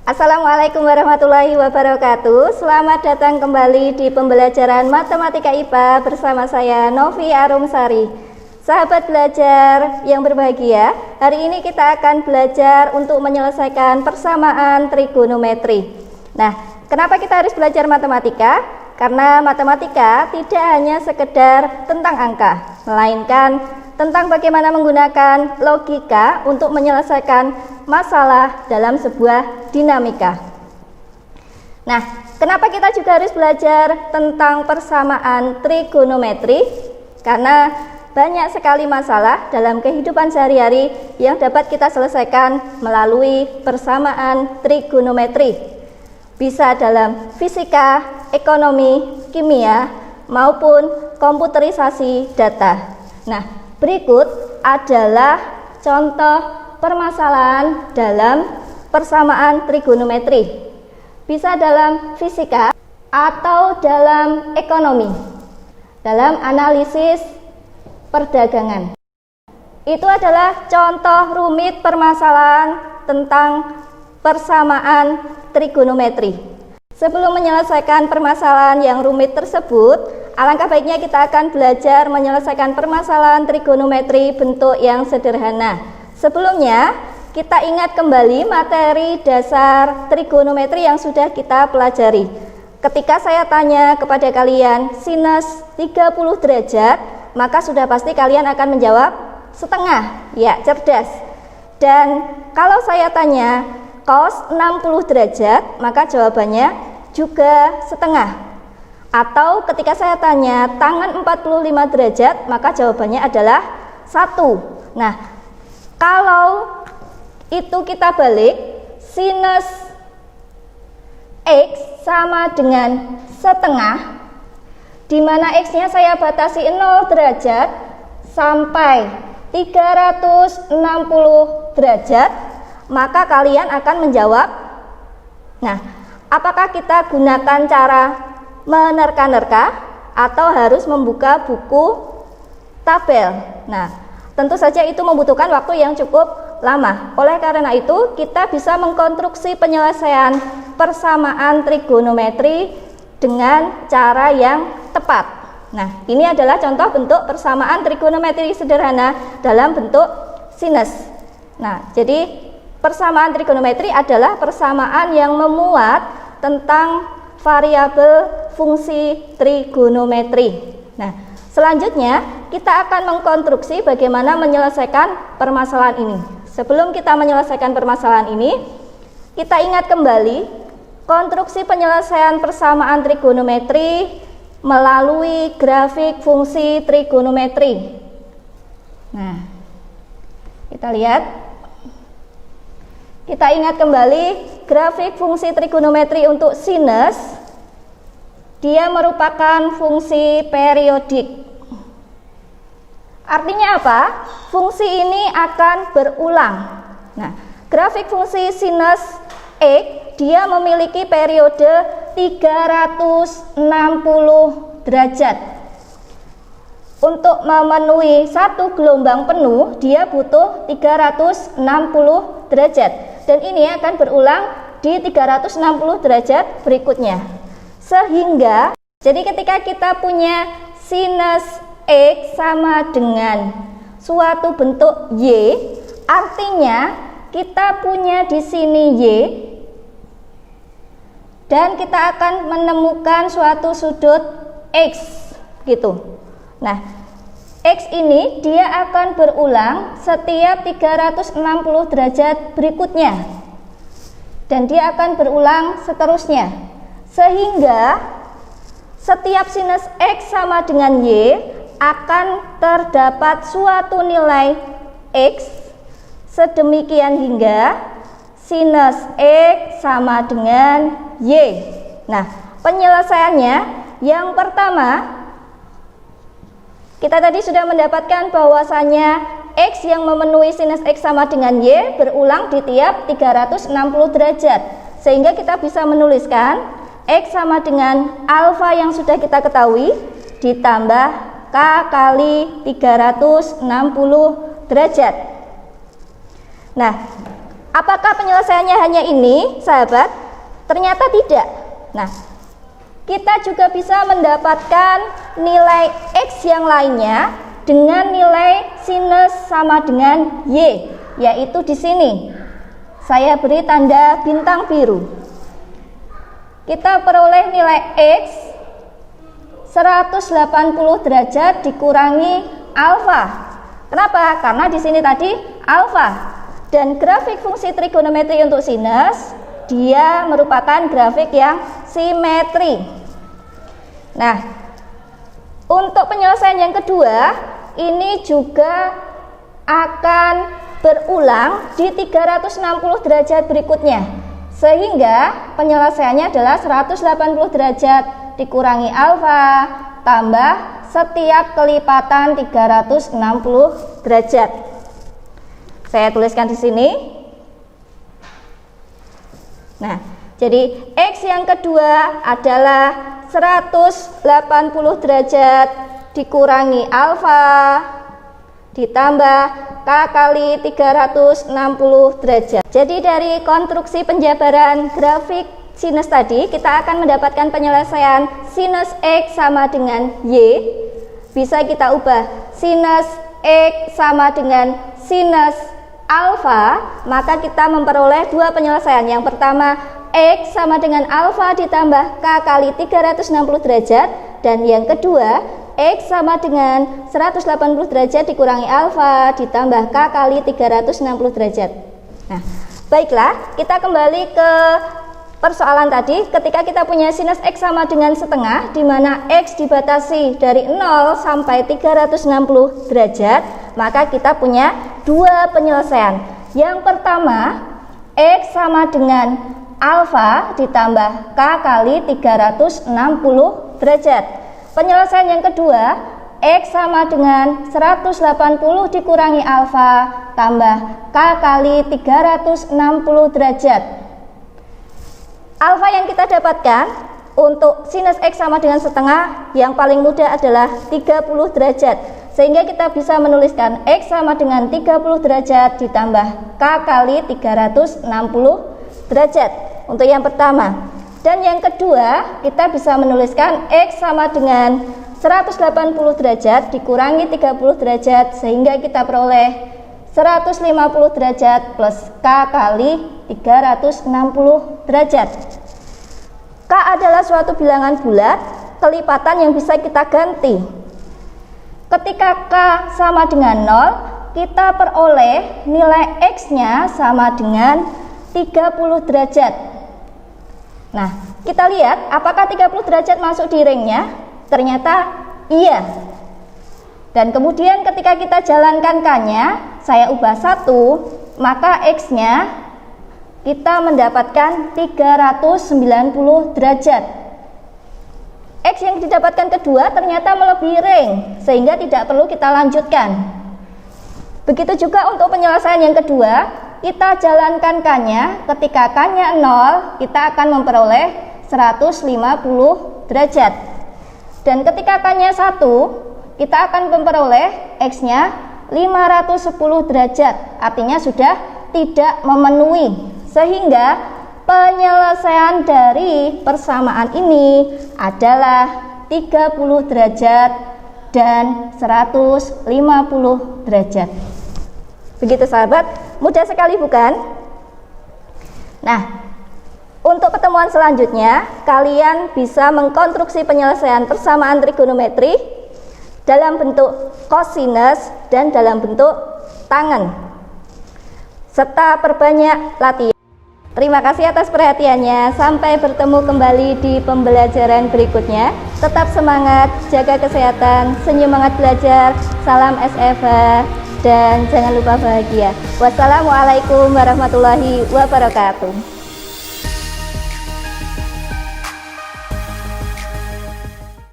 Assalamualaikum warahmatullahi wabarakatuh. Selamat datang kembali di pembelajaran Matematika IPA bersama saya Novi Arumsari. Sahabat belajar yang berbahagia, hari ini kita akan belajar untuk menyelesaikan persamaan trigonometri. Nah, kenapa kita harus belajar matematika? Karena matematika tidak hanya sekedar tentang angka, melainkan tentang bagaimana menggunakan logika untuk menyelesaikan masalah dalam sebuah dinamika. Nah, kenapa kita juga harus belajar tentang persamaan trigonometri? Karena banyak sekali masalah dalam kehidupan sehari-hari yang dapat kita selesaikan melalui persamaan trigonometri. Bisa dalam fisika, ekonomi, kimia, maupun komputerisasi data. Nah, berikut adalah contoh permasalahan dalam persamaan trigonometri. Bisa dalam fisika atau dalam ekonomi, dalam analisis perdagangan. Itu adalah contoh rumit permasalahan tentang persamaan trigonometri. Sebelum menyelesaikan permasalahan yang rumit tersebut, alangkah baiknya kita akan belajar menyelesaikan permasalahan trigonometri bentuk yang sederhana. Sebelumnya, kita ingat kembali materi dasar trigonometri yang sudah kita pelajari. Ketika saya tanya kepada kalian sinus 30 derajat, maka sudah pasti kalian akan menjawab setengah. Ya, cerdas. Dan kalau saya tanya cos 60 derajat, maka jawabannya juga setengah. Atau ketika saya tanya tangan 45 derajat, maka jawabannya adalah 1. Nah, kalau itu kita balik, sinus X sama dengan setengah, di mana X-nya saya batasi 0 derajat sampai 360 derajat, maka kalian akan menjawab. Nah, apakah kita gunakan cara menerka-nerka atau harus membuka buku tabel? Nah, tentu saja itu membutuhkan waktu yang cukup lama. Oleh karena itu, kita bisa mengkonstruksi penyelesaian persamaan trigonometri dengan cara yang tepat. Nah, ini adalah contoh bentuk persamaan trigonometri sederhana dalam bentuk sinus. Nah, jadi persamaan trigonometri adalah persamaan yang memuat tentang variabel fungsi trigonometri. Nah, selanjutnya kita akan mengkonstruksi bagaimana menyelesaikan permasalahan ini. Sebelum kita menyelesaikan permasalahan ini, kita ingat kembali konstruksi penyelesaian persamaan trigonometri melalui grafik fungsi trigonometri. Nah, kita lihat. Kita ingat kembali grafik fungsi trigonometri untuk sinus. Dia merupakan fungsi periodik. Artinya apa? Fungsi ini akan berulang. Nah, grafik fungsi sinus X dia memiliki periode 360 derajat. Untuk memenuhi satu gelombang penuh, dia butuh 360 derajat. Dan ini akan berulang di 360 derajat berikutnya. Sehingga, jadi ketika kita punya sinus X sama dengan suatu bentuk Y, artinya kita punya di sini Y, dan kita akan menemukan suatu sudut X, gitu. Nah, X ini dia akan berulang setiap 360 derajat berikutnya. Dan dia akan berulang seterusnya. Sehingga setiap sinus X sama dengan Y akan terdapat suatu nilai X sedemikian hingga sinus X sama dengan Y. Nah, penyelesaiannya yang pertama, kita tadi sudah mendapatkan bahwasanya X yang memenuhi sinus X sama dengan Y berulang di tiap 360 derajat. Sehingga kita bisa menuliskan X sama dengan alfa yang sudah kita ketahui ditambah K kali 360 derajat. Nah, apakah penyelesaiannya hanya ini, sahabat? Ternyata tidak. Nah, kita juga bisa mendapatkan nilai X yang lainnya dengan nilai sinus sama dengan Y, yaitu di sini. Saya beri tanda bintang biru. Kita peroleh nilai X 180 derajat dikurangi alfa. Kenapa? Karena di sini tadi alfa. Dan grafik fungsi trigonometri untuk sinus, dia merupakan grafik yang simetri. Nah, untuk penyelesaian yang kedua, ini juga akan berulang di 360 derajat berikutnya. Sehingga penyelesaiannya adalah 180 derajat dikurangi alfa tambah setiap kelipatan 360 derajat. Saya tuliskan di sini. Nah, jadi X yang kedua adalah 180 derajat dikurangi alfa ditambah K kali 360 derajat. Jadi dari konstruksi penjabaran grafik sinus tadi, kita akan mendapatkan penyelesaian sinus X sama dengan Y. Bisa kita ubah sinus X sama dengan sinus alfa, maka kita memperoleh dua penyelesaian. Yang pertama, X sama dengan alfa ditambah K kali 360 derajat, dan yang kedua, X sama dengan 180 derajat dikurangi alfa ditambah K kali 360 derajat. Nah, baiklah, kita kembali ke persoalan tadi. Ketika kita punya sinus X sama dengan setengah, di mana X dibatasi dari 0 sampai 360 derajat, maka kita punya dua penyelesaian. Yang pertama, X sama dengan alfa ditambah K kali 360 derajat. Penyelesaian yang kedua, X sama dengan 180 dikurangi alfa tambah K kali 360 derajat. Alfa yang kita dapatkan untuk sinus X sama dengan setengah, yang paling mudah adalah 30 derajat. Sehingga kita bisa menuliskan X sama dengan 30 derajat ditambah K kali 360 derajat untuk yang pertama. Dan yang kedua, kita bisa menuliskan X sama dengan 180 derajat dikurangi 30 derajat, sehingga kita peroleh 150 derajat plus K kali 360 derajat. K adalah suatu bilangan bulat, kelipatan yang bisa kita ganti. Ketika K sama dengan 0, kita peroleh nilai X-nya sama dengan 30 derajat. Nah, kita lihat apakah 30 derajat masuk di ringnya? Ternyata iya. Dan kemudian ketika kita jalankan K-nya, saya ubah 1, maka X-nya kita mendapatkan 390 derajat. X yang didapatkan kedua ternyata melebihi ring, sehingga tidak perlu kita lanjutkan. Begitu juga untuk penyelesaian yang kedua, kita jalankan K-nya, ketika K-nya 0, kita akan memperoleh 150 derajat. Dan ketika K-nya 1, kita akan memperoleh X-nya 510 derajat, artinya sudah tidak memenuhi. Sehingga penyelesaian dari persamaan ini adalah 30 derajat dan 150 derajat. Begitu sahabat, mudah sekali bukan? Nah, untuk pertemuan selanjutnya, kalian bisa mengkonstruksi penyelesaian persamaan trigonometri dalam bentuk kosinus dan dalam bentuk tangen, serta perbanyak latihan. Terima kasih atas perhatiannya. Sampai bertemu kembali di pembelajaran berikutnya. Tetap semangat, jaga kesehatan, senyum hangat belajar, salam SFH, dan jangan lupa bahagia. Wassalamualaikum warahmatullahi wabarakatuh.